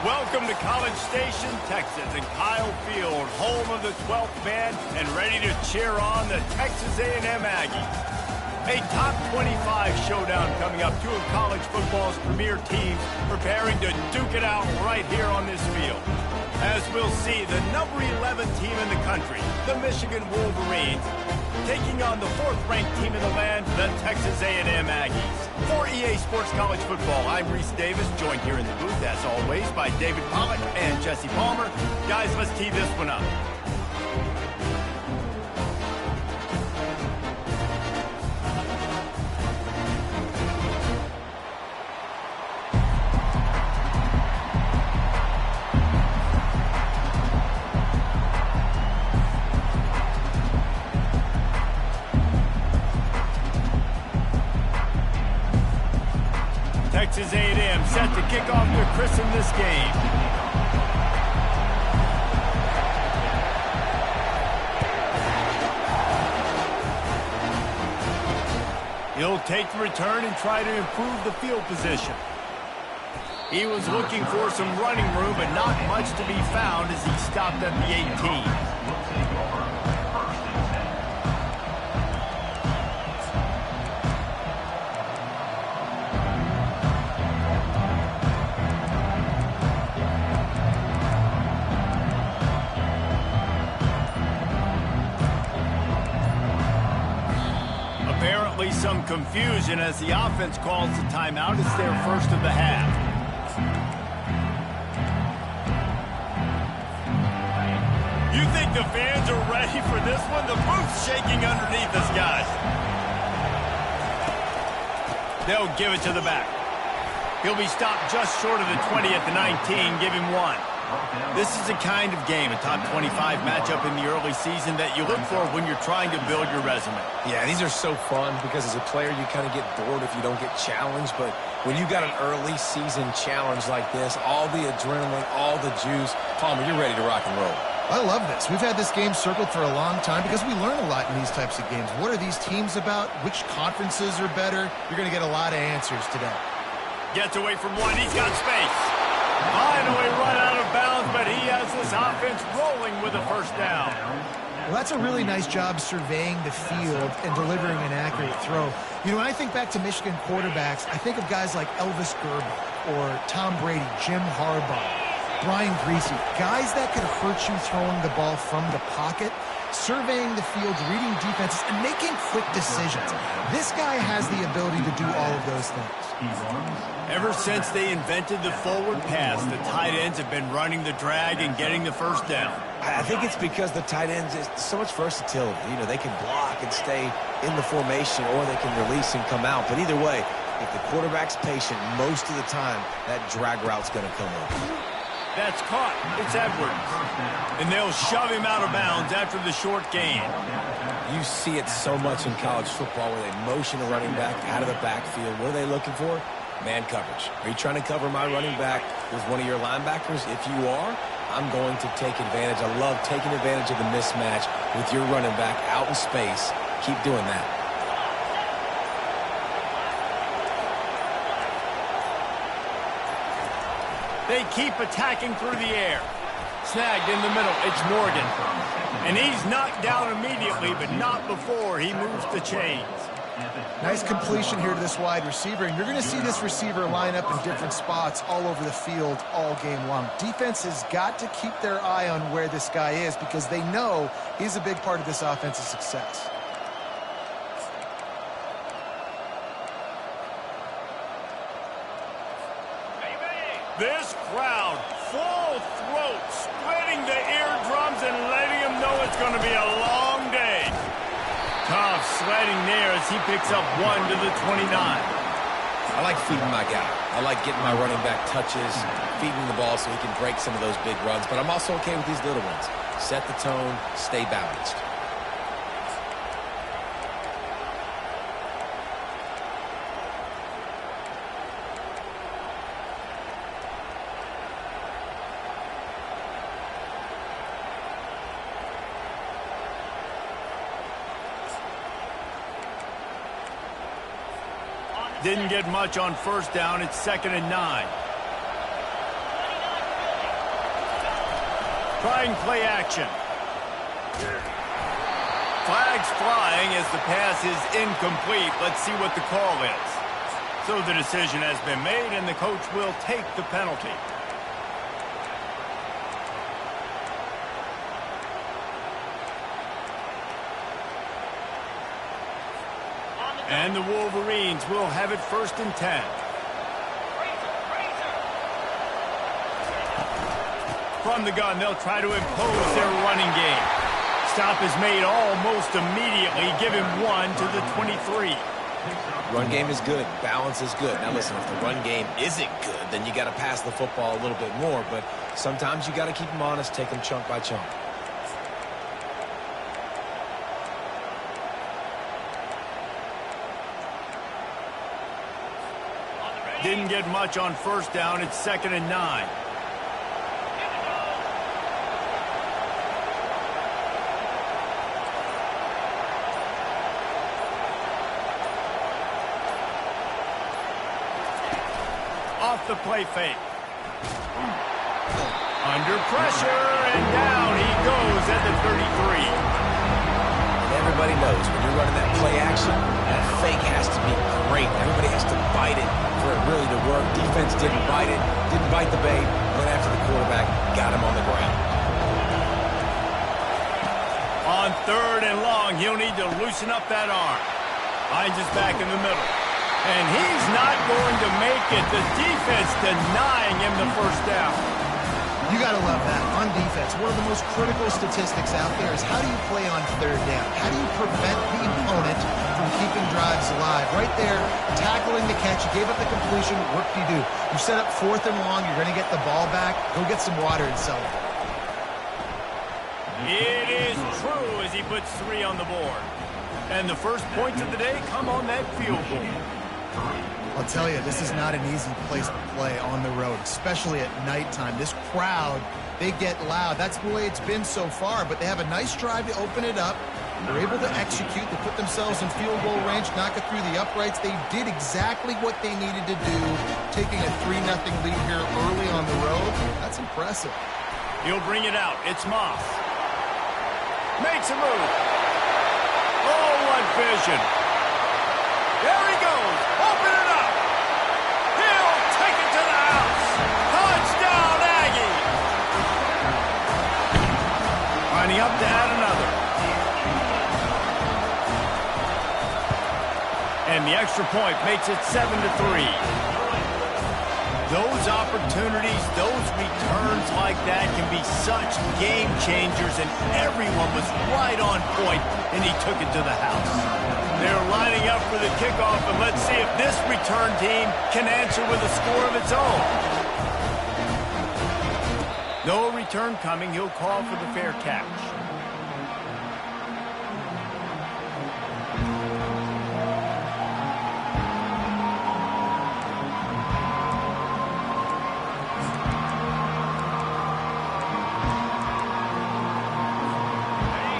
Welcome to College Station, Texas, and Kyle Field, home of the 12th man, and ready to cheer on the Texas A&M Aggies. A top 25 showdown coming up. Two of college football's premier teams preparing to duke it out right here on this field. As we'll see, the number 11 team in the country, the Michigan Wolverines, taking on the 4th-ranked team in the land, the Texas A&M Aggies. For EA Sports College Football, I'm Reese Davis, joined here in the booth, as always, by David Pollack and Jesse Palmer. Guys, let's tee this one up. Texas A&M set to kick off to christen this game. He'll take the return and try to improve the field position. He was looking for some running room, but not much to be found as he stopped at the 18. Some confusion as the offense calls the timeout. It's their first of the half. You think the fans are ready for this one? The booth's shaking underneath us, guys. They'll give it to the back. He'll be stopped just short of the 20 at the 19. Give him one. This is the kind of game, a top 25 matchup in the early season, that you look for when you're trying to build your resume. Yeah, these are so fun because as a player, you kind of get bored if you don't get challenged. But when you got an early season challenge like this, all the adrenaline, all the juice, Palmer, you're ready to rock and roll. I love this. We've had this game circled for a long time because we learn a lot in these types of games. What are these teams about? Which conferences are better? You're going to get a lot of answers today. Gets away from one. He's got space. Finally run out of bounds, but he has this offense rolling with a first down. Well, that's a really nice job surveying the field and delivering an accurate throw. You know, when I think back to Michigan quarterbacks, I think of guys like Elvis Gerber or Tom Brady, Jim Harbaugh, Brian Griese, guys that could hurt you throwing the ball from the pocket, surveying the field, reading defenses, and making quick decisions. This guy has the ability to do all of those things. Ever since they invented the forward pass, the tight ends have been running the drag and getting the first down. I think it's because the tight ends is so much versatility. You know, they can block and stay in the formation, or they can release and come out. But either way, if the quarterback's patient, most of the time, that drag route's going to come up. That's caught. It's Edwards. And they'll shove him out of bounds after the short gain. You see it so much in college football where they motion a running back out of the backfield. What are they looking for? Man coverage. Are you trying to cover my running back with one of your linebackers? If you are, I'm going to take advantage. I love taking advantage of the mismatch with your running back out in space. Keep doing that. They keep attacking through the air. Snagged in the middle. It's Morgan. And he's knocked down immediately, but not before he moves the chains. Nice completion here to this wide receiver, and you're going to see this receiver line up in different spots all over the field all game long. Defense has got to keep their eye on where this guy is because they know he's a big part of this offense's success. This crowd, full throat, splitting the eardrums and letting them know it's going to be a long day. Tough sledding there as he picks up 1 to the 29. I like feeding my guy. I like getting my running back touches, feeding the ball so he can break some of those big runs. But I'm also okay with these little ones. Set the tone, stay balanced. Didn't get much on first down. It's 2nd and 9. Trying play action. Flags flying as the pass is incomplete. Let's see what the call is. So the decision has been made, and the coach will take the penalty. And the Wolverines will have it 1st and 10. From the gun, they'll try to impose their running game. Stop is made almost immediately. Give him 1 to the 23. Run game is good. Balance is good. Now listen, if the run game isn't good, then you got to pass the football a little bit more. But sometimes you got to keep them honest, take them chunk by chunk. Didn't get much on 1st down. It's 2nd and 9. Off the play fake. Under pressure, and down he goes at the 33. And everybody knows when you're running that play action, that fake has to be great. Everybody has to bite it for it really to work. Defense didn't bite it, didn't bite the bait, went after the quarterback, got him on the ground. On 3rd and long, he'll need to loosen up that arm. Finds his back in the middle. And he's not going to make it. The defense denying him the 1st down. You got to love that. On defense, one of the most critical statistics out there is how do you play on 3rd down? How do you prevent the opponent from keeping drives alive? Right there, tackling the catch. You gave up the completion. What do? You set up 4th and long. You're going to get the ball back. Go get some water and celebrate. It is true as he puts 3 on the board. And the first points of the day come on that field goal. I'll tell you, this is not an easy place to play on the road, especially at nighttime. This crowd, they get loud. That's the way it's been so far, but they have a nice drive to open it up. They're able to execute. They put themselves in field goal range, knock it through the uprights. They did exactly what they needed to do, taking a 3-0 lead here early on the road. That's impressive. He'll bring it out. It's Moss. Makes a move. Oh, what vision. There he goes. Open it up. He'll take it to the house. Touchdown, Aggie. Lining up to add another. And the extra point makes it 7-3. Those opportunities, those returns like that can be such game changers, and everyone was right on point, and he took it to the house. They're lining up for the kickoff, and let's see if this return team can answer with a score of its own. No return coming. He'll call for the fair catch.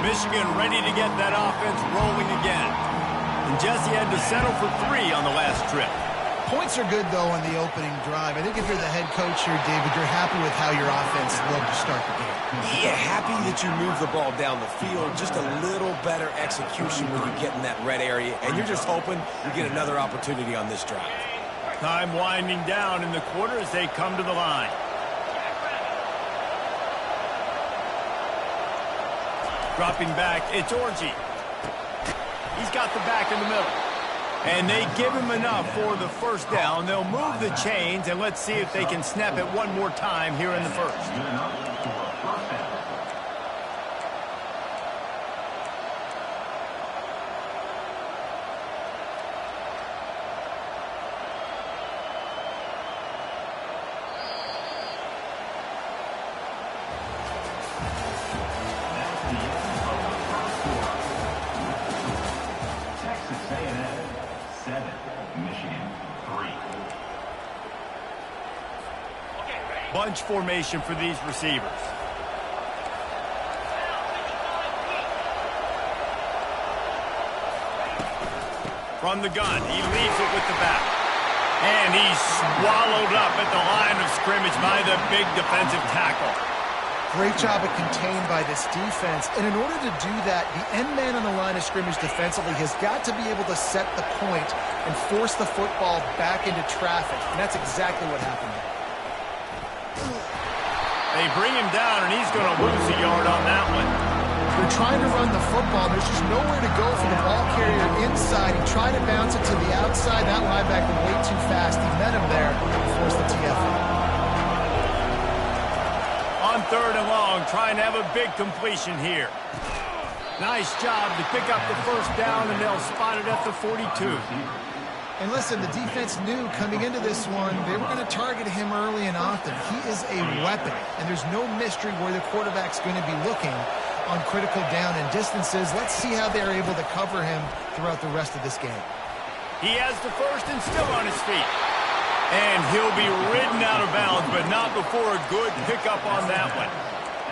Michigan ready to get that offense rolling again. And Jesse had to settle for 3 on the last trip. Points are good, though, on the opening drive. I think if you're the head coach here, David, you're happy with how your offense looked to start the game. Yeah, happy that you moved the ball down the field. Just a little better execution when you get in that red area. And you're just hoping you get another opportunity on this drive. Time winding down in the quarter as they come to the line. Dropping back, it's Orji. He's got the back in the middle. And they give him enough for the 1st down. They'll move the chains, and let's see if they can snap it one more time here in the 1st. Bunch formation for these receivers. From the gun, he leaves it with the back. And he's swallowed up at the line of scrimmage by the big defensive tackle. Great job at contained by this defense. And in order to do that, the end man on the line of scrimmage defensively has got to be able to set the point and force the football back into traffic. And that's exactly what happened there. They bring him down, and he's going to lose a yard on that one. They're trying to run the football. There's just nowhere to go for the ball carrier inside. He tried to bounce it to the outside. That linebacker way too fast. He met him there and forced the TFL. On 3rd and long, trying to have a big completion here. Nice job to pick up the first down, and they'll spot it at the 42. And listen, the defense knew coming into this one, they were going to target him early and often. He is a weapon, and there's no mystery where the quarterback's going to be looking on critical down and distances. Let's see how they're able to cover him throughout the rest of this game. He has the first and still on his feet. And he'll be ridden out of bounds, but not before a good pickup on that one.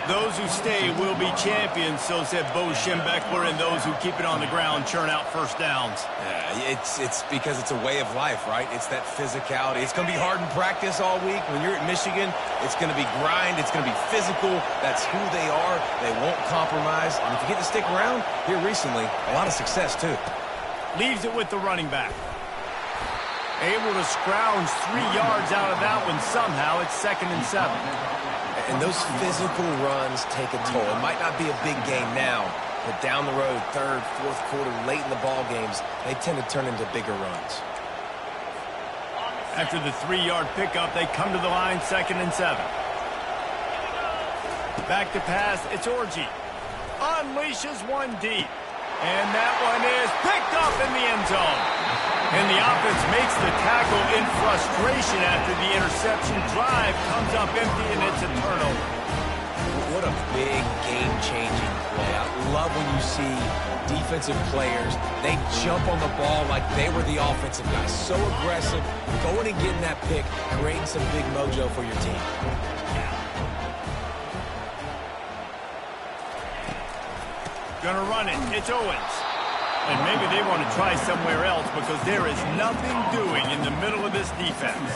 Those who stay will be champions, so said Bo Schembechler, and those who keep it on the ground churn out first downs. Yeah, it's because it's a way of life, right? It's that physicality. It's going to be hard in practice all week. When you're at Michigan, it's going to be grind. It's going to be physical. That's who they are. They won't compromise. And if you get to stick around, here recently, a lot of success, too. Leaves it with the running back. Able to scrounge 3 yards out of that one somehow. It's 2nd and 7. And those physical runs take a toll. It might not be a big game now, but down the road, 3rd, 4th quarter, late in the ball games, they tend to turn into bigger runs. After the 3-yard pickup, they come to the line, 2nd and 7. Back to pass, it's Orji. Unleashes one deep. And that one is picked up in the end zone. And the offense makes the tackle in frustration after the interception. Drive comes up empty, and it's a turnover. What a big game-changing play. I love when you see defensive players, they jump on the ball like they were the offensive guys. So aggressive, going and getting that pick, creating some big mojo for your team. Gonna run it. It's Owens. And maybe they want to try somewhere else because there is nothing doing in the middle of this defense.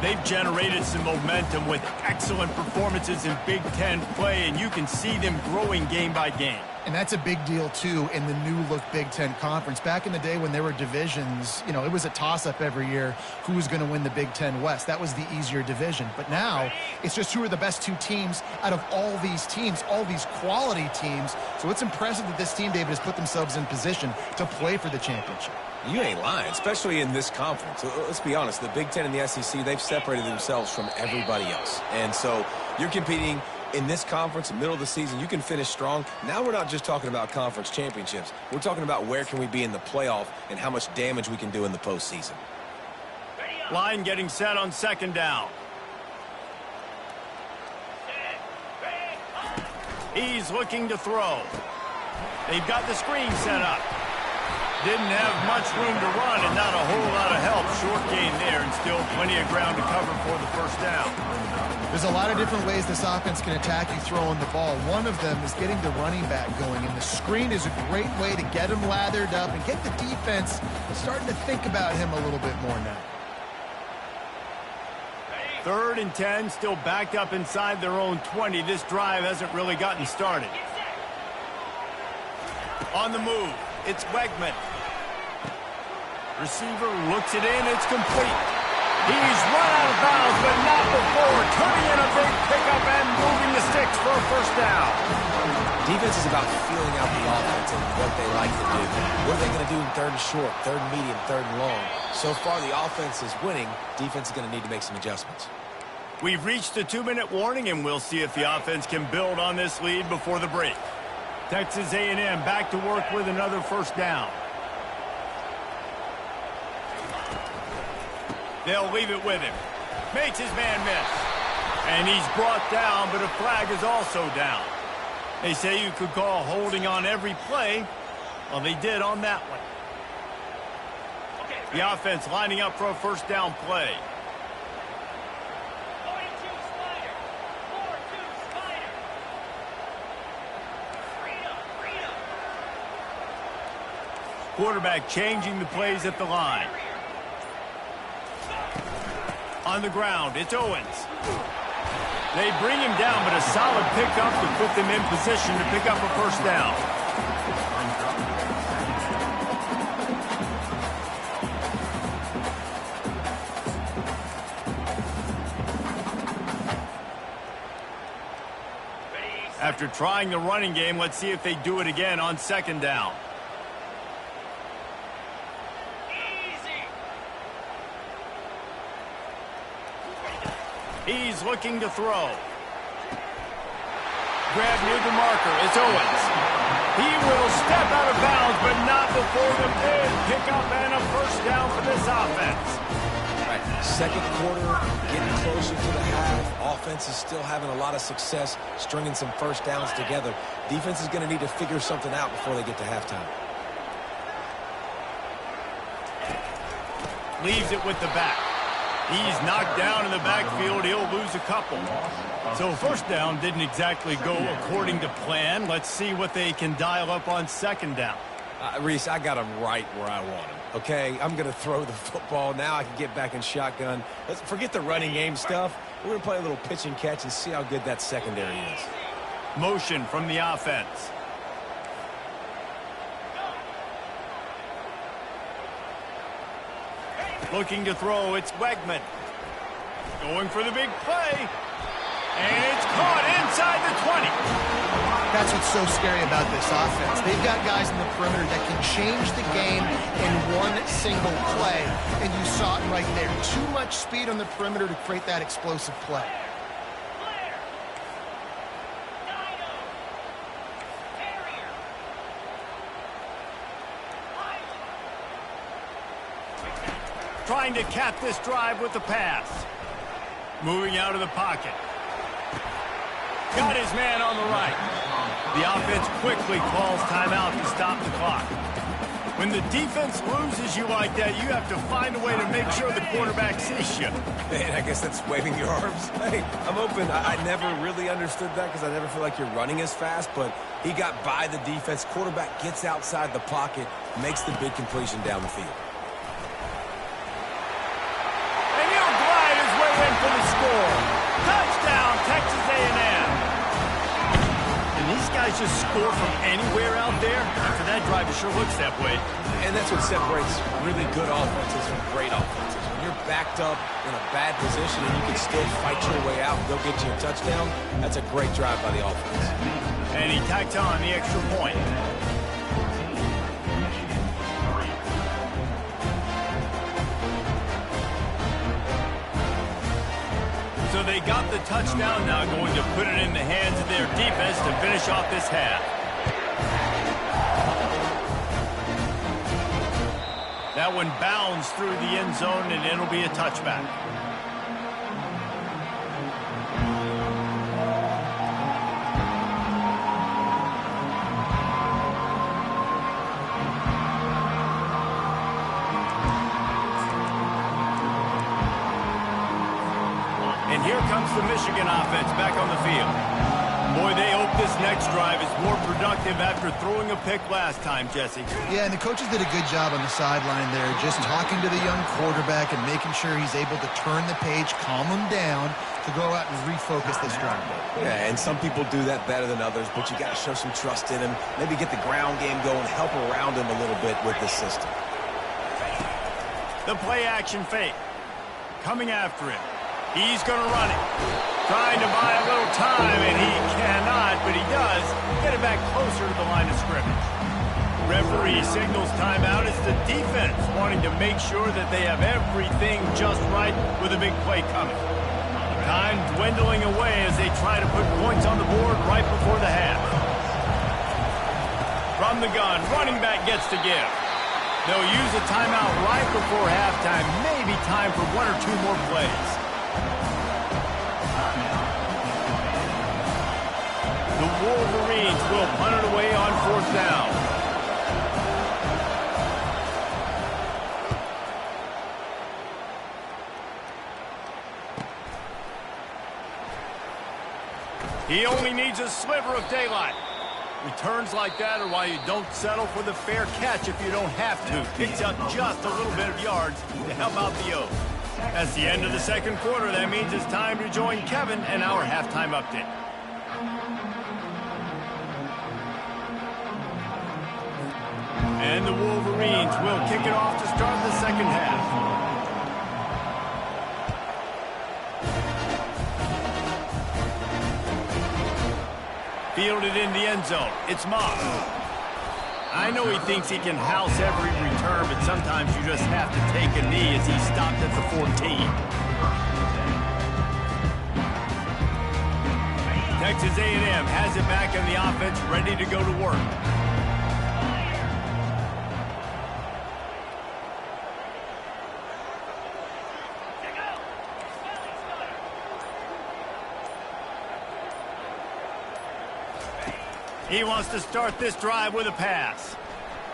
They've generated some momentum with excellent performances in Big Ten play, and you can see them growing game by game. And that's a big deal, too, in the new-look Big Ten Conference. Back in the day when there were divisions, you know, it was a toss-up every year who was going to win the Big Ten West. That was the easier division. But now, it's just who are the best 2 teams out of all these teams, all these quality teams. So it's impressive that this team, David, has put themselves in position to play for the championship. You ain't lying, especially in this conference. Let's be honest, the Big Ten and the SEC, they've separated themselves from everybody else. And so you're competing in this conference, in the middle of the season, you can finish strong. Now we're not just talking about conference championships. We're talking about where can we be in the playoff and how much damage we can do in the postseason. Line getting set on 2nd down. He's looking to throw. They've got the screen set up. Didn't have much room to run and not a whole lot of help. Short gain there and still plenty of ground to cover for the first down. There's a lot of different ways this offense can attack you throwing the ball. One of them is getting the running back going, and the screen is a great way to get him lathered up and get the defense starting to think about him a little bit more now. 3rd and 10, still backed up inside their own 20. This drive hasn't really gotten started. On the move, it's Wegman. Receiver looks it in, it's complete. He's run out of bounds, but not before turning in a big pickup and moving the sticks for a first down. Defense is about feeling out the offense and what they like to do. What are they going to do in 3rd and short, 3rd and medium, 3rd and long? So far, the offense is winning. Defense is going to need to make some adjustments. We've reached the 2-minute warning, and we'll see if the offense can build on this lead before the break. Texas A&M back to work with another first down. They'll leave it with him. Makes his man miss. And he's brought down, but a flag is also down. They say you could call holding on every play. Well, they did on that one. The offense lining up for a first down play. Quarterback changing the plays at the line. On the ground, it's Owens. They bring him down, but a solid pickup to put them in position to pick up a first down. After trying the running game, let's see if they do it again on second down. He's looking to throw. Grab near the marker. It's Owens. He will step out of bounds, but not before the big pickup and a first down for this offense. Second quarter, getting closer to the half. Offense is still having a lot of success stringing some first downs together. Defense is going to need to figure something out before they get to halftime. Leaves it with the back. He's knocked down in the backfield. He'll lose a couple. So first down didn't exactly go according to plan. Let's see what they can dial up on second down. Reese, I got him right where I want him. Okay, I'm going to throw the football. Now I can get back in shotgun. Let's forget the running game stuff. We're going to play a little pitch and catch and see how good that secondary is. Motion from the offense. Looking to throw, it's Wegman. Going for the big play. And it's caught inside the 20. That's what's so scary about this offense. They've got guys in the perimeter that can change the game in one single play. And you saw it right there. Too much speed on the perimeter to create that explosive play. Trying to cap this drive with the pass. Moving out of the pocket. Got his man on the right. The offense quickly calls timeout to stop the clock. When the defense loses you like that, you have to find a way to make sure the quarterback sees you. Man, I guess that's waving your arms. Hey, I'm open. I never really understood that because I never feel like you're running as fast, but he got by the defense. Quarterback gets outside the pocket, makes the big completion down the field. For the score. Touchdown, Texas A&M. And these guys just score from anywhere out there. After that drive, it sure looks that way. And that's what separates really good offenses from great offenses. When you're backed up in a bad position and you can still fight your way out and go get you a touchdown, that's a great drive by the offense. And he tacked on the extra point. So they got the touchdown, now going to put it in the hands of their defense to finish off this half. That one bounds through the end zone, and it'll be a touchback. And here comes the Michigan offense back on the field. Boy, they hope this next drive is more productive after throwing a pick last time, Jesse. Yeah, and the coaches did a good job on the sideline there, just talking to the young quarterback and making sure he's able to turn the page, calm him down, to go out and refocus this drive. Yeah, and some people do that better than others, but you got to show some trust in him, maybe get the ground game going, help around him a little bit with this system. The play-action fake. Coming after him. He's going to run it. Trying to buy a little time, and he cannot, but he does get it back closer to the line of scrimmage. Referee signals timeout as the defense wanting to make sure that they have everything just right with a big play coming. Time dwindling away as they try to put points on the board right before the half. From the gun, running back gets to give. They'll use a timeout right before halftime, maybe time for one or two more plays. The Wolverines will punt it away on fourth down. He only needs a sliver of daylight. Returns like that are why you don't settle for the fair catch if you don't have to. Picks up just a little bit of yards to help out the O's. That's the end of the second quarter. That means it's time to join Kevin and our halftime update. And the Wolverines will kick it off to start the second half. Fielded in the end zone. It's Ncaa. I know he thinks he can house every return, but sometimes you just have to take a knee as he stopped at the 14. Texas A&M has it back in the offense, ready to go to work. He wants to start this drive with a pass.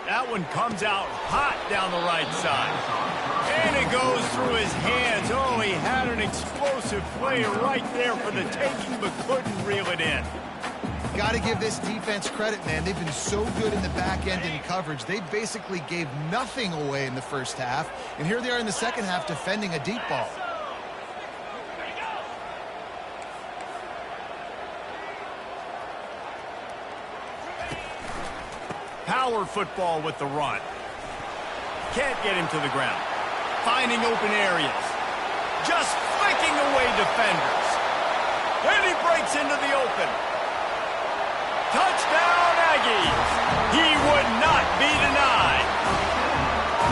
That one comes out hot down the right side. And it goes through his hands. Oh, he had an explosive play right there for the taking, but couldn't reel it in. Got to give this defense credit, man. They've been so good in the back end in coverage. They basically gave nothing away in the first half. And here they are in the second half defending a deep ball. Power football with the run. Can't get him to the ground. Finding open areas. Just flicking away defenders. And he breaks into the open. Touchdown, Aggies. He would not be denied.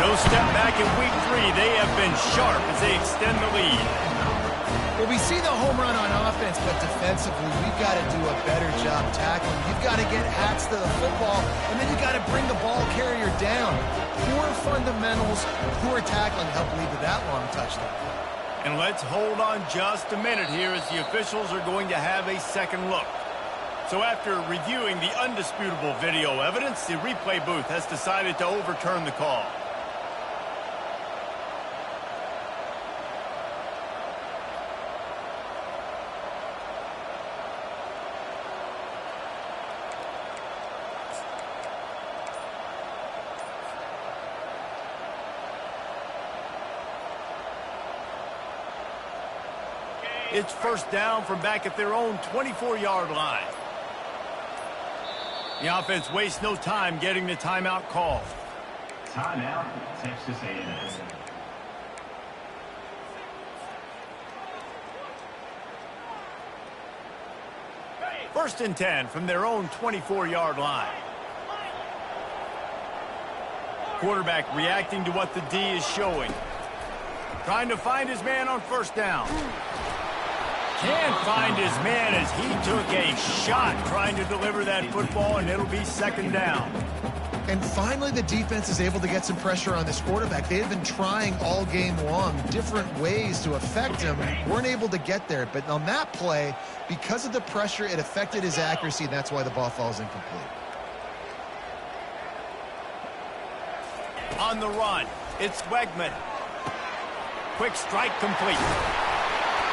No step back in week 3. They have been sharp as they extend the lead. Well, we see the home run on offense, but defensively, we've got to do a better job tackling. You've got to get hats to the football, and then you got to bring the ball carrier down. Poor fundamentals, poor tackling help lead to that long touchdown. And let's hold on just a minute here as the officials are going to have a second look. So after reviewing the undisputable video evidence, the replay booth has decided to overturn the call. It's first down from back at their own 24-yard line. The offense wastes no time getting the timeout called. Timeout, Texas A&M. First and 10 from their own 24-yard line. Quarterback reacting to what the D is showing. Trying to find his man on first down. Can't find his man as he took a shot trying to deliver that football, and it'll be second down. And finally, the defense is able to get some pressure on this quarterback. They have been trying all game long different ways to affect him. Weren't able to get there. But on that play, because of the pressure, it affected his accuracy, and that's why the ball falls incomplete. On the run, it's Wegman. Quick strike complete.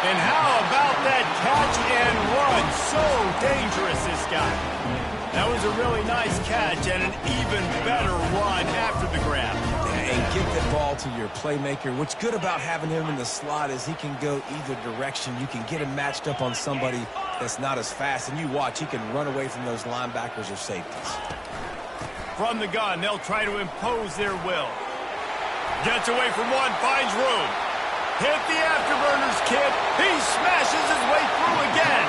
And how about that catch and run? So dangerous, this guy. That was a really nice catch and an even better run after the grab. And get the ball to your playmaker. What's good about having him in the slot is he can go either direction. You can get him matched up on somebody that's not as fast. And you watch, he can run away from those linebackers or safeties. From the gun, they'll try to impose their will. Gets away from one, finds room. Hit the afterburners, kid. He smashes his way through again.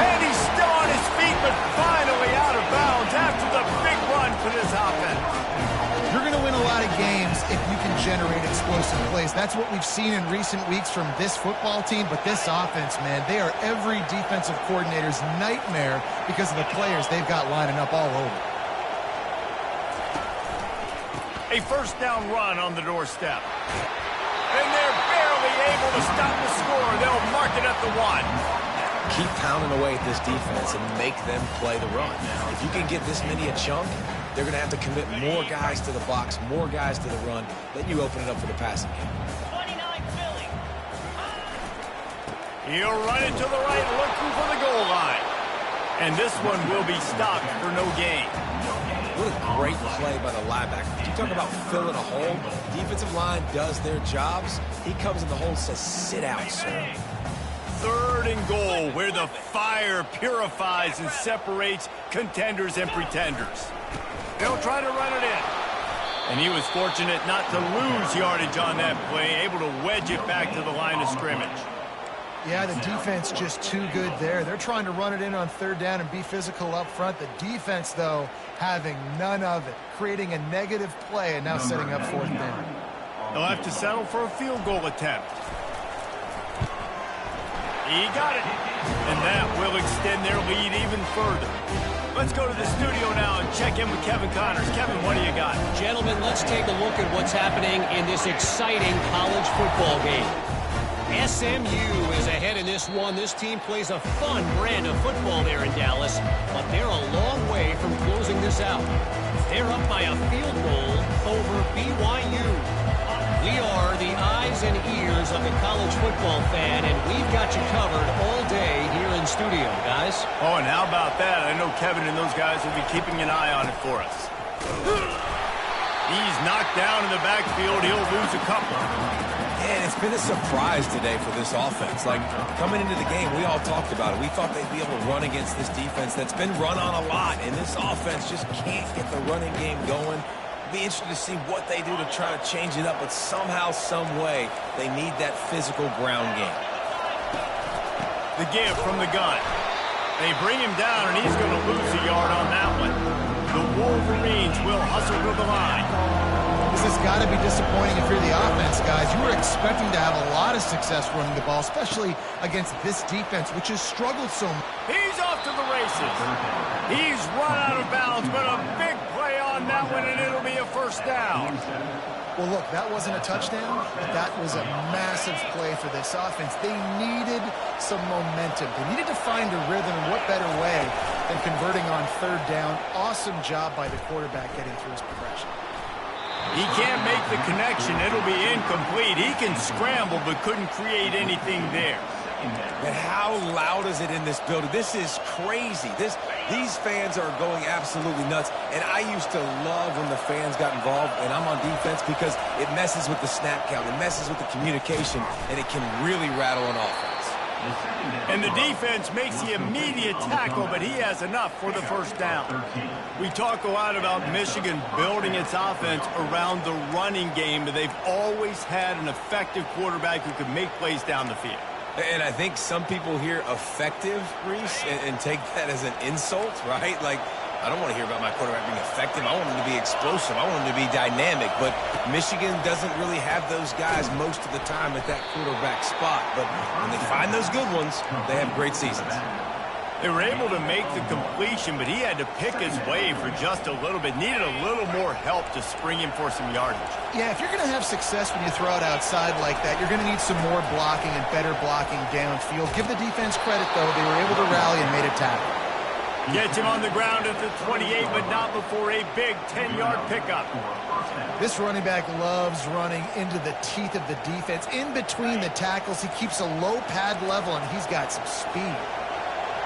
And he's still on his feet, but finally out of bounds after the big run for this offense. You're going to win a lot of games if you can generate explosive plays. That's what we've seen in recent weeks from this football team, but this offense, man, they are every defensive coordinator's nightmare because of the players they've got lining up all over. A first down run on the doorstep. And they're barely able to stop the score. They'll mark it at the 1. Keep pounding away at this defense and make them play the run. If you can get this many a chunk, they're going to have to commit more guys to the box, more guys to the run. Then you open it up for the passing game. 29 Philly. He'll run it to the right, looking for the goal line. And this one will be stopped for no gain. What a great play by the linebacker. You talk about filling a hole. Defensive line does their jobs. He comes in the hole and says, sit out, sir. 3rd and goal, where the fire purifies and separates contenders and pretenders. They'll try to run it in. And he was fortunate not to lose yardage on that play, able to wedge it back to the line of scrimmage. Yeah, the defense just too good there. They're trying to run it in on 3rd down and be physical up front. The defense, though, having none of it, creating a negative play and now setting up 4th down. They'll have to settle for a field goal attempt. He got it. And that will extend their lead even further. Let's go to the studio now and check in with Kevin Connors. Kevin, what do you got? Gentlemen, let's take a look at what's happening in this exciting college football game. SMU is ahead in this one. This team plays a fun brand of football there in Dallas, but they're a long way from closing this out. They're up by a field goal over BYU. We are the eyes and ears of the college football fan, and we've got you covered all day here in studio, guys. Oh, and how about that? I know Kevin and those guys will be keeping an eye on it for us. He's knocked down in the backfield. He'll lose a couple. And it's been a surprise today for this offense. Like, coming into the game, we all talked about it. We thought they'd be able to run against this defense that's been run on a lot, and this offense just can't get the running game going. Be interested to see what they do to try to change it up, but somehow, some way, they need that physical ground game. The give from the gun. They bring him down, and he's going to lose a yard on that one. The Wolverines will hustle to the line. This has got to be disappointing if you're the offense, guys. You were expecting to have a lot of success running the ball, especially against this defense, which has struggled so much. He's off to the races. He's run out of bounds, but a big play on that one, and it'll be a 1st down. Well, look, that wasn't a touchdown, but that was a massive play for this offense. They needed some momentum. They needed to find a rhythm, and what better way than converting on 3rd down. Awesome job by the quarterback getting through his progression. He can't make the connection. It'll be incomplete. He can scramble, but couldn't create anything there. And how loud is it in this building? This is crazy. These fans are going absolutely nuts. And I used to love when the fans got involved, and I'm on defense, because it messes with the snap count. It messes with the communication, and it can really rattle an offense. And the defense makes the immediate tackle, but he has enough for the 1st down. We talk a lot about Michigan building its offense around the running game, but they've always had an effective quarterback who can make plays down the field. And I think some people hear effective, Reese, and take that as an insult, right? Like, I don't want to hear about my quarterback being effective. I want him to be explosive. I want him to be dynamic. But Michigan doesn't really have those guys most of the time at that quarterback spot. But when they find those good ones, they have great seasons. They were able to make the completion, but he had to pick his way for just a little bit. Needed a little more help to spring him for some yardage. Yeah, if you're going to have success when you throw it outside like that, you're going to need some more blocking and better blocking downfield. Give the defense credit, though. They were able to rally and made a tackle. Gets him on the ground at the 28, but not before a big 10-yard pickup. This running back loves running into the teeth of the defense. In between the tackles, he keeps a low pad level, and he's got some speed.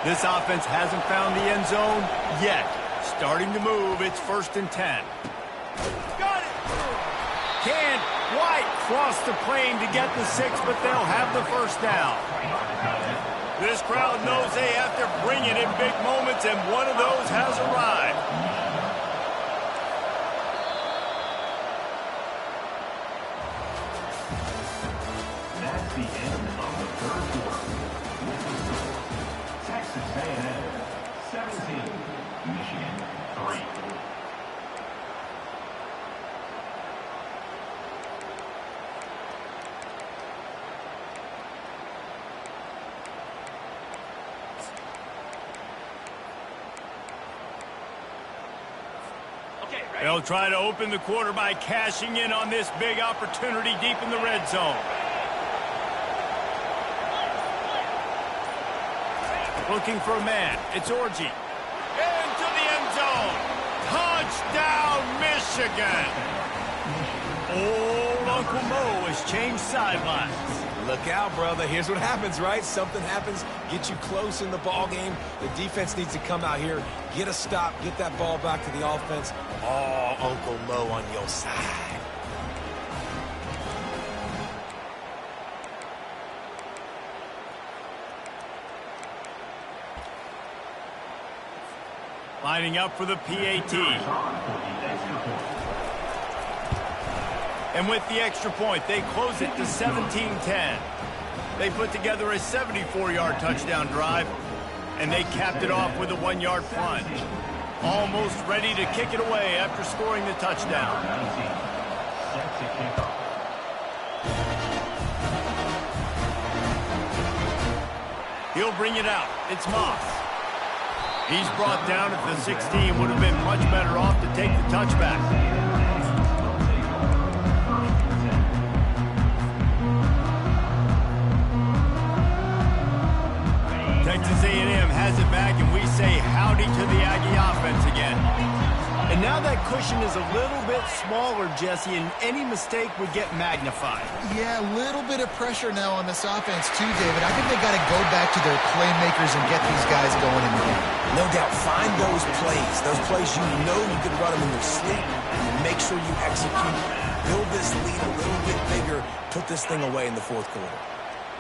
This offense hasn't found the end zone yet. Starting to move. It's 1st and 10. Got it! Can't quite cross the plane to get the 6, but they'll have the 1st down. This crowd knows they have to bring it in big moments, and one of those has arrived. That's the end of the 3rd quarter. Texas A&M 17, Michigan 3. They'll try to open the quarter by cashing in on this big opportunity deep in the red zone. Looking for a man. It's Orji. Into the end zone. Touchdown, Michigan. Old Uncle Mo has changed sidelines. Look out, brother. Here's what happens, right? Something happens, get you close in the ball game. The defense needs to come out here, get a stop, get that ball back to the offense. Oh, Uncle Mo on your side. Lining up for the PAT. And with the extra point, they close it to 17-10. They put together a 74-yard touchdown drive, and they capped it off with a 1-yard plunge. Almost ready to kick it away after scoring the touchdown. He'll bring it out. It's Moss. He's brought down at the 16. Would have been much better off to take the touchback. Texas A&M has it back, and we say howdy to the Aggie offense again. And now that cushion is a little bit smaller, Jesse, and any mistake would get magnified. Yeah, a little bit of pressure now on this offense too, David. I think they got to go back to their playmakers and get these guys going in the game. No doubt, find those plays you know you can run them in your sleep, and make sure you execute. Build this lead a little bit bigger, put this thing away in the fourth quarter.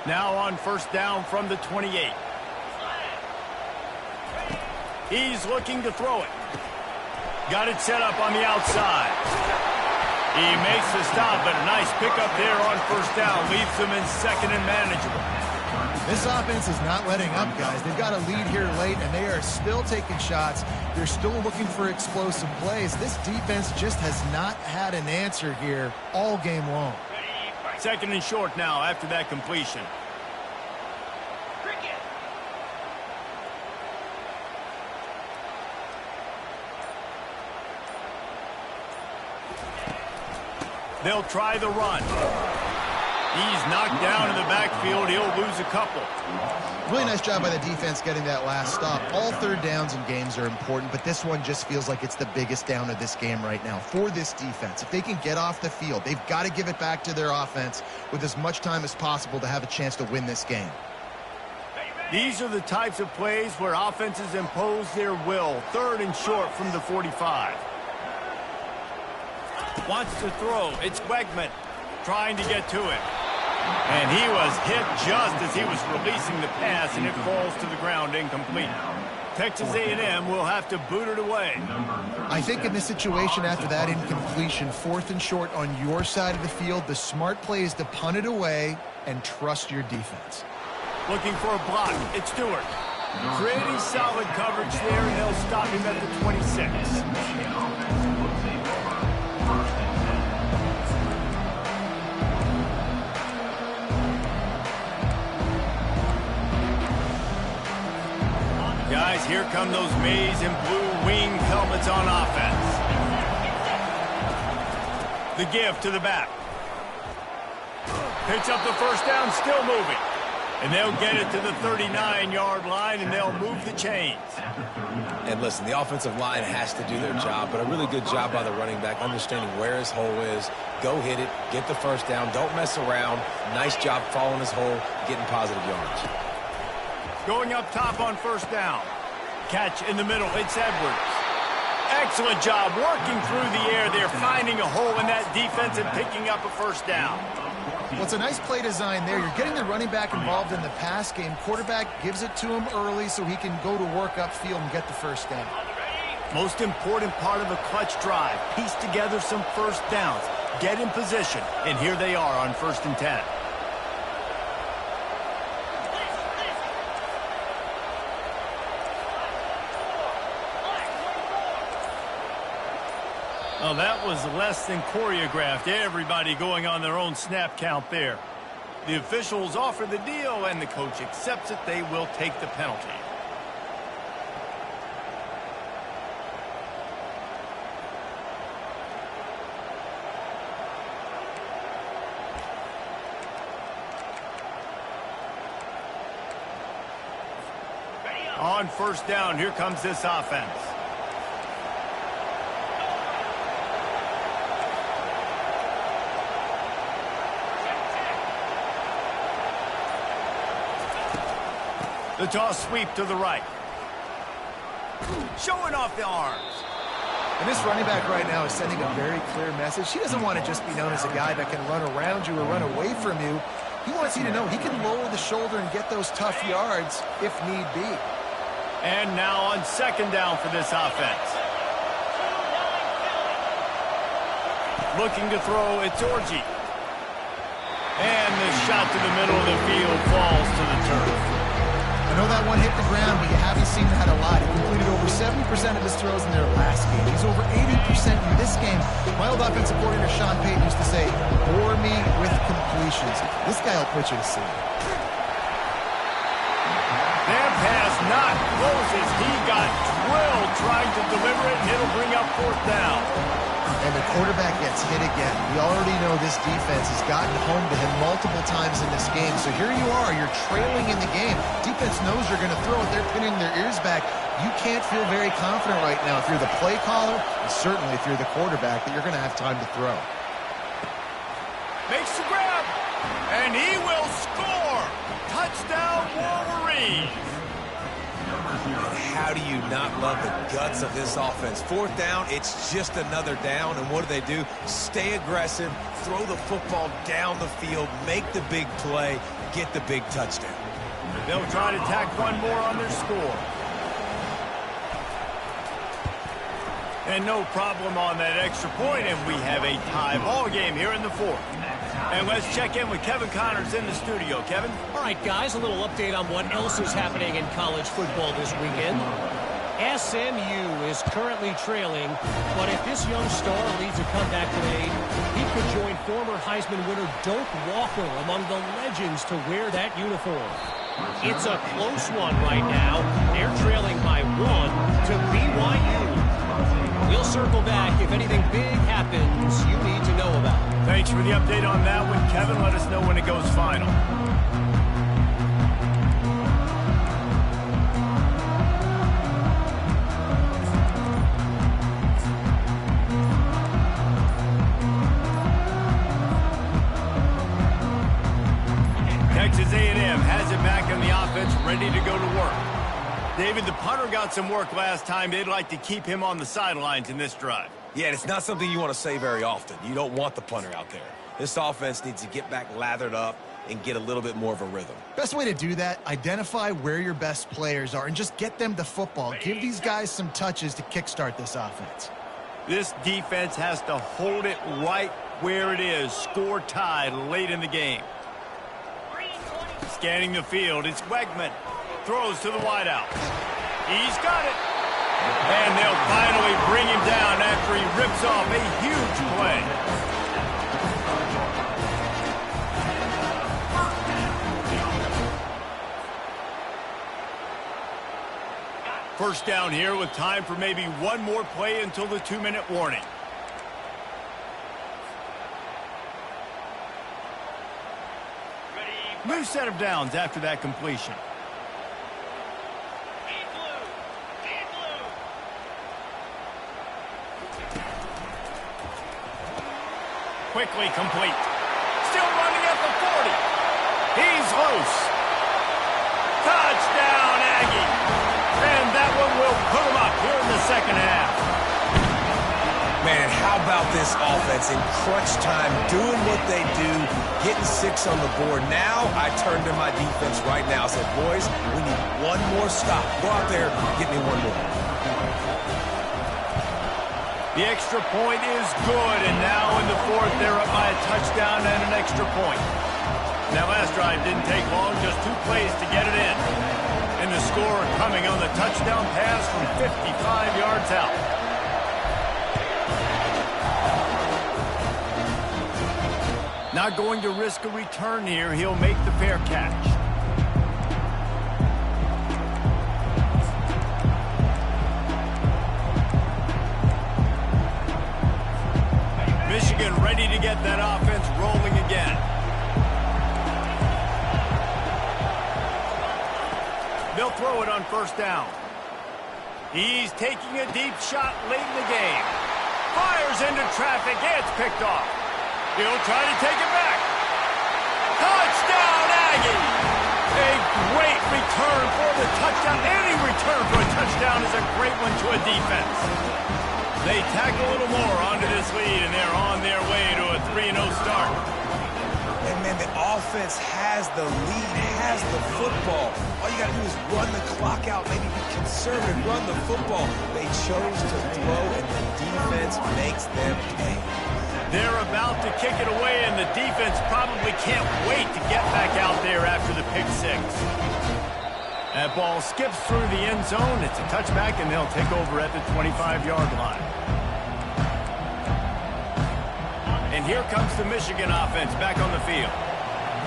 Now on first down from the 28. He's looking to throw it. Got it set up on the outside. He makes the stop, but a nice pickup there on first down. Leaves them in second and manageable. This offense is not letting up, guys. They've got a lead here late, and they are still taking shots. They're still looking for explosive plays. This defense just has not had an answer here all game long. Second and short now after that completion. They'll try the run. He's knocked down in the backfield. He'll lose a couple. Really nice job by the defense getting that last stop. All third downs in games are important, but this one just feels like it's the biggest down of this game right now for this defense. If they can get off the field, they've got to give it back to their offense with as much time as possible to have a chance to win this game. These are the types of plays where offenses impose their will. Third and short from the 45. Wants to throw. It's Wegman trying to get to it. And he was hit just as he was releasing the pass, and it falls to the ground incomplete. Texas A&M will have to boot it away. I think in this situation after that incompletion, fourth and short on your side of the field, the smart play is to punt it away and trust your defense. Looking for a block. It's Stewart. Pretty solid coverage there, and they'll stop him at the 26. Guys, here come those maize and blue wing helmets on offense. The give to the back. Picks up the first down, still moving. And they'll get it to the 39-yard line, and they'll move the chains. And listen, the offensive line has to do their job, but a really good job by the running back, understanding where his hole is. Go hit it, get the first down, don't mess around. Nice job following his hole, getting positive yards. Going up top on first down. Catch in the middle, it's Edwards. Excellent job working through the air there, finding a hole in that defense and picking up a first down. Well, it's a nice play design there. You're getting the running back involved in the pass game. Quarterback gives it to him early so he can go to work upfield and get the first down. Most important part of a clutch drive. Piece together some first downs. Get in position. And here they are on 1st and 10. Well, that was less than choreographed. Everybody going on their own snap count there. The officials offer the deal, and the coach accepts it. They will take the penalty. On first down, here comes this offense. The toss sweep to the right. Showing off the arms. And this running back right now is sending a very clear message. He doesn't want to just be known as a guy that can run around you or run away from you. He wants you to know he can lower the shoulder and get those tough yards if need be. And now on second down for this offense. Looking to throw, it's Orji. And the shot to the middle of the field falls to the turf. I know that one hit the ground, but you haven't seen that a lot. He completed over 70% of his throws in their last game. He's over 80% in this game. My old offensive coordinator, Sean Payton, used to say, bore me with completions. This guy will put you to sleep. That pass not close as he got drilled trying to deliver it, and it'll bring up fourth down. And the quarterback gets hit again. We already know this defense has gotten home to him multiple times in this game. So here you are, you're trailing in the game. Defense knows you're going to throw it. They're pinning their ears back. You can't feel very confident right now if you're the play caller, and certainly if you're the quarterback, that you're going to have time to throw. Makes the grab, and he will score. Touchdown, Wolverines. How do you not love the guts of this offense? Fourth down, it's just another down, and what do? Stay aggressive, throw the football down the field, make the big play, get the big touchdown. They'll try to tack one more on their score. And no problem on that extra point, and we have a tie ball game here in the fourth. And let's check in with Kevin Connors in the studio. Kevin? All right, guys, a little update on what else is happening in college football this weekend. SMU is currently trailing, but if this young star leads a comeback today, he could join former Heisman winner Doak Walker among the legends to wear that uniform. It's a close one right now. They're trailing by 1 to BYU. We'll circle back if anything big happens you need to know about. Thanks for the update on that one, Kevin. Let us know when it goes final. Texas A&M has it back in the offense, ready to go to work. David, the punter got some work last time. They'd like to keep him on the sidelines in this drive. Yeah, it's not something you want to say very often. You don't want the punter out there. This offense needs to get back lathered up and get a little bit more of a rhythm. Best way to do that, identify where your best players are and just get them the football. Give these guys some touches to kickstart this offense. This defense has to hold it right where it is. Score tied late in the game. Scanning the field, it's Wegman. Throws to the wideout. He's got it. And they'll finally bring him down after he rips off a huge play. First down here with time for maybe one more play until the 2-minute warning. New set of downs after that completion. Quickly complete. Still running at the 40. He's loose. Touchdown, Aggie. And that one will put him up here in the second half. Man, how about this offense in crunch time, doing what they do, getting 6 on the board. Now I turn to my defense right now. I said, boys, we need one more stop. Go out there, get me one more. The extra point is good, and now in the fourth, they're up by a touchdown and an extra point. That last drive didn't take long, just 2 plays to get it in. And the score coming on the touchdown pass from 55 yards out. Not going to risk a return here. He'll make the fair catch. Michigan ready to get that offense rolling again. They'll throw it on first down. He's taking a deep shot late in the game. Fires into traffic. It's picked off. He'll try to take it back. Touchdown, Aggie! A great return for the touchdown. Any return for a touchdown is a great one to a defense. They tack a little more onto this lead, and they're on their way to a 3-0 start. And, man, the offense has the lead, has the football. All you got to do is run the clock out, maybe be conservative, run the football. They chose to throw, and the defense makes them pay. They're about to kick it away, and the defense probably can't wait to get back out there after the pick six. That ball skips through the end zone. It's a touchback, and they'll take over at the 25-yard line. And here comes the Michigan offense back on the field.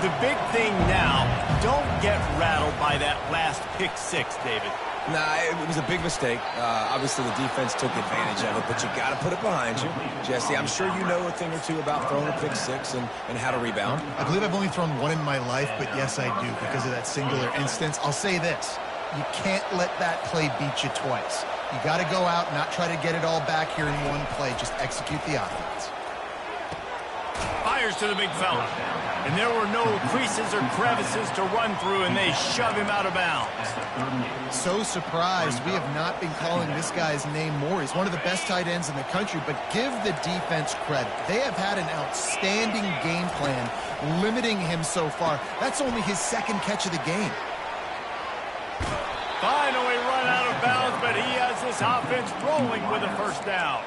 The big thing now, don't get rattled by that last pick six, David. Nah, it was a big mistake. Obviously, the defense took advantage of it, but you got to put it behind you. Jesse, I'm sure you know a thing or two about throwing a pick six and how to rebound. I believe I've only thrown one in my life, but yes, I do because of that singular instance. I'll say this. You can't let that play beat you twice. You got to go out and not try to get it all back here in one play. Just execute the offense. Fires to the big fella. And there were no creases or crevices to run through, and they shove him out of bounds. So surprised we have not been calling this guy's name more. He's one of the best tight ends in the country, but give the defense credit. They have had an outstanding game plan limiting him so far. That's only his second catch of the game. Finally run out of bounds, but he has this offense rolling with a first down.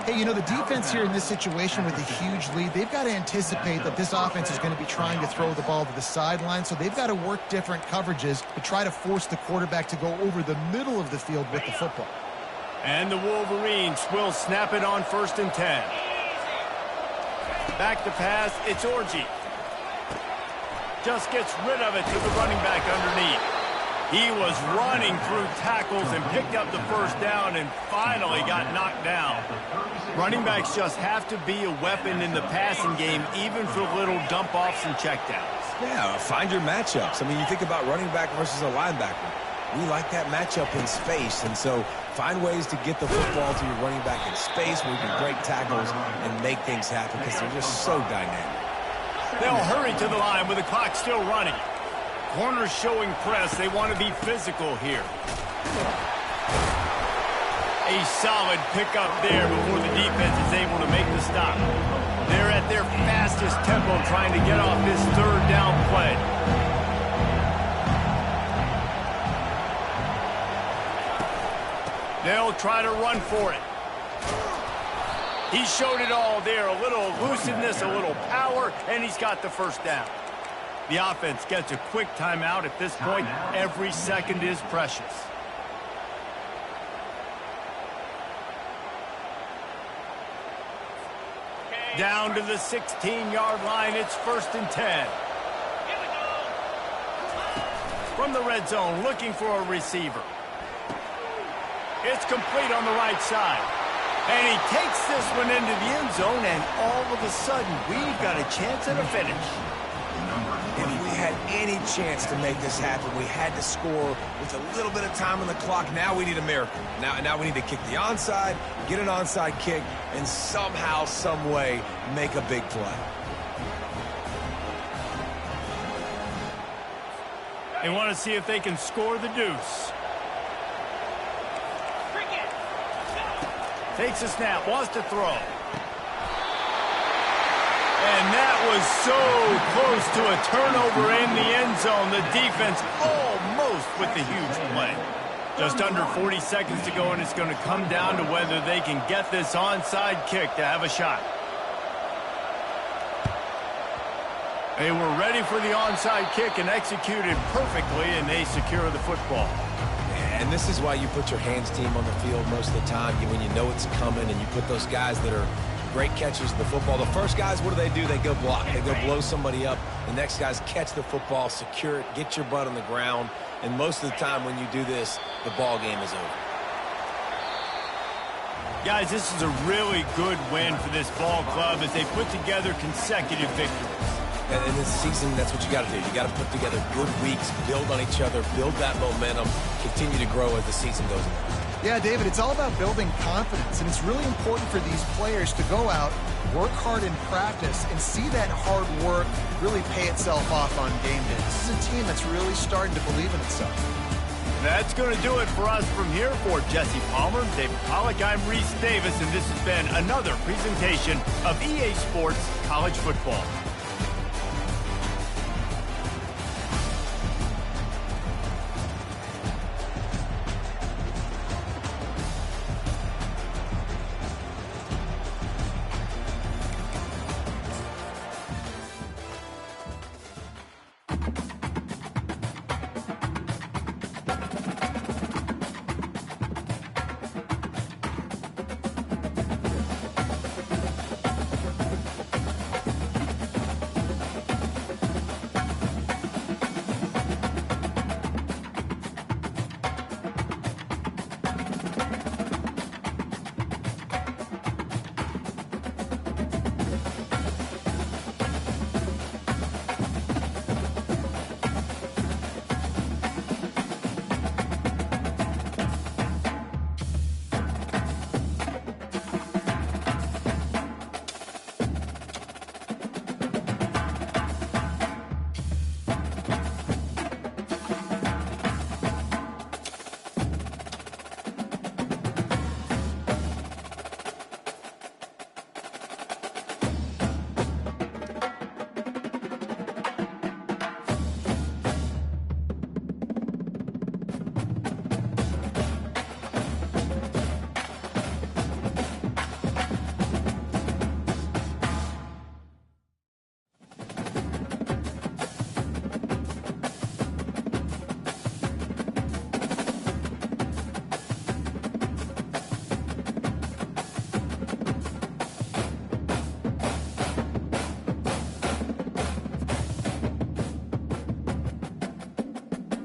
Hey, you know, the defense here in this situation with a huge lead, they've got to anticipate that this offense is going to be trying to throw the ball to the sideline, so they've got to work different coverages to try to force the quarterback to go over the middle of the field with the football. And the Wolverines will snap it on 1st and 10. Back to pass, it's Orji. Just gets rid of it to the running back underneath. He was running through tackles and picked up the first down and finally got knocked down. Running backs just have to be a weapon in the passing game, even for little dump-offs and checkdowns. Yeah, find your matchups. I mean, you think about running back versus a linebacker. We like that matchup in space, and so find ways to get the football to your running back in space where you can break tackles and make things happen because they're just so dynamic. They'll hurry to the line with the clock still running. Corners showing press. They want to be physical here. A solid pickup there before the defense is able to make the stop. They're at their fastest tempo trying to get off this third down play. They'll try to run for it. He showed it all there. A little elusiveness, a little power, and he's got the first down. The offense gets a quick timeout. At this point, every second is precious. Down to the 16-yard line, it's 1st and 10. From the red zone, looking for a receiver. It's complete on the right side. And he takes this one into the end zone, and all of a sudden, we've got a chance at a finish. If we had any chance to make this happen, we had to score with a little bit of time on the clock. Now we need a miracle. Now we need to kick the onside, get an onside kick, and somehow, some way, make a big play. They want to see if they can score the deuce. Takes a snap, wants to throw. And that was so close to a turnover in the end zone. The defense almost with the huge play. Just under 40 seconds to go, and it's going to come down to whether they can get this onside kick to have a shot. They were ready for the onside kick and executed perfectly, and they secure the football. And this is why you put your hands team on the field most of the time when you know it's coming, and you put those guys that are great catchers of the football. The first guys, what do? They go block. They go blow somebody up. The next guys catch the football, secure it, get your butt on the ground. And most of the time when you do this, the ball game is over. Guys, this is a really good win for this ball club as they put together consecutive victories. And in this season, that's what you got to do. You got to put together good weeks, build on each other, build that momentum, continue to grow as the season goes on. Yeah, David, it's all about building confidence, and it's really important for these players to go out, work hard in practice and see that hard work really pay itself off on game day. This is a team that's really starting to believe in itself. That's going to do it for us from here. For Jesse Palmer, David Pollack, I'm Reese Davis, and this has been another presentation of EA Sports College Football.